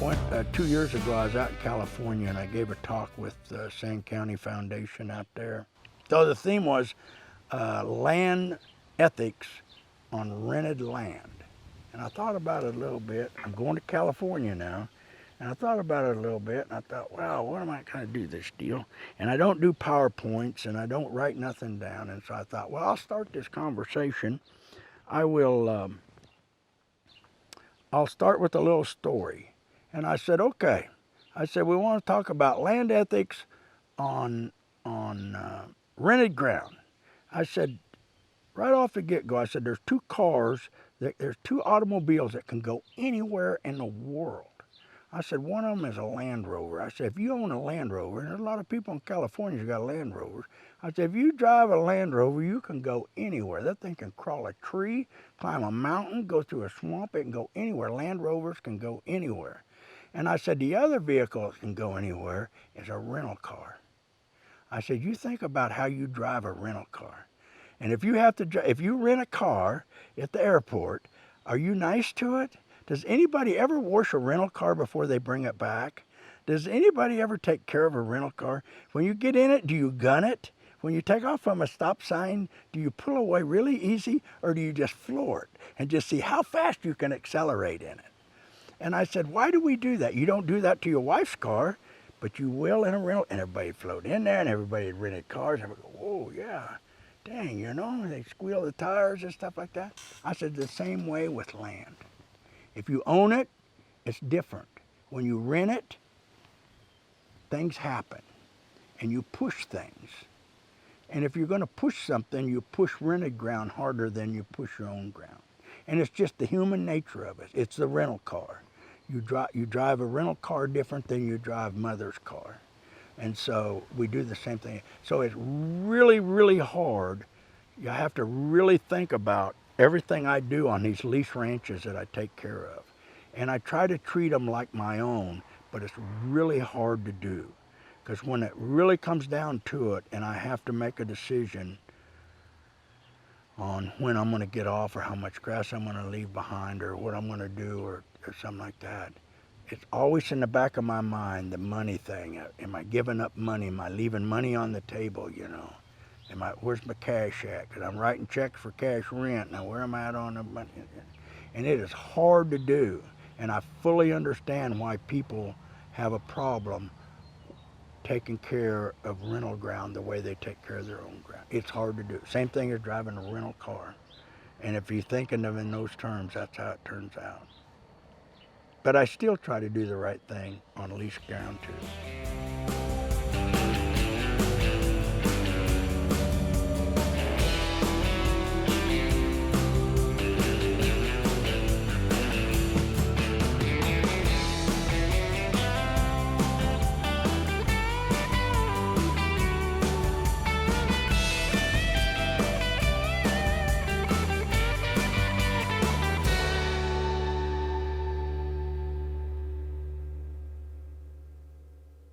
2 years ago, I was out in California and I gave a talk with the Sand County Foundation out there. So the theme was land ethics on rented land. And I thought about it a little bit. I'm going to California now. And I thought about it a little bit, and I thought, wow, what am I going to do this deal? And I don't do PowerPoints, and I don't write nothing down. And so I thought, well, I'll start this conversation. I'll start with a little story. And I said, okay. I said, we want to talk about land ethics on rented ground. I said, right off the get-go, I said, there's there's two automobiles that can go anywhere in the world. I said, one of them is a Land Rover. I said, if you own a Land Rover, and there's a lot of people in California who got Land Rovers, I said, if you drive a Land Rover, you can go anywhere. That thing can crawl a tree, climb a mountain, go through a swamp. It can go anywhere. Land Rovers can go anywhere. And I said, the other vehicle that can go anywhere is a rental car. I said, you think about how you drive a rental car. And if you rent a car at the airport, are you nice to it? Does anybody ever wash a rental car before they bring it back? Does anybody ever take care of a rental car? When you get in it, do you gun it? When you take off from a stop sign, do you pull away really easy, or do you just floor it and just see how fast you can accelerate in it? And I said, why do we do that? You don't do that to your wife's car, but you will in a rental. And everybody float in there, and everybody had rented cars, and we go, oh yeah, dang, you know, they squeal the tires and stuff like that. I said, the same way with land. If you own it, it's different. When you rent it, things happen, and you push things. And if you're going to push something, you push rented ground harder than you push your own ground. And it's just the human nature of it. It's the rental car. You drive a rental car different than you drive mother's car. And so we do the same thing. So it's really, really hard. You have to really think about everything I do on these lease ranches that I take care of. And I try to treat them like my own, but it's really hard to do. Because when it really comes down to it and I have to make a decision on when I'm going to get off or how much grass I'm going to leave behind or what I'm going to do or something like that, it's always in the back of my mind, the money thing. Am I giving up money? Am I leaving money on the table, you know? Where's my cash at? Because I'm writing checks for cash rent. Now, where am I at on the money? And it is hard to do. And I fully understand why people have a problem taking care of rental ground the way they take care of their own ground. It's hard to do. Same thing as driving a rental car. And if you're thinking of in those terms, that's how it turns out. But I still try to do the right thing on leased ground too.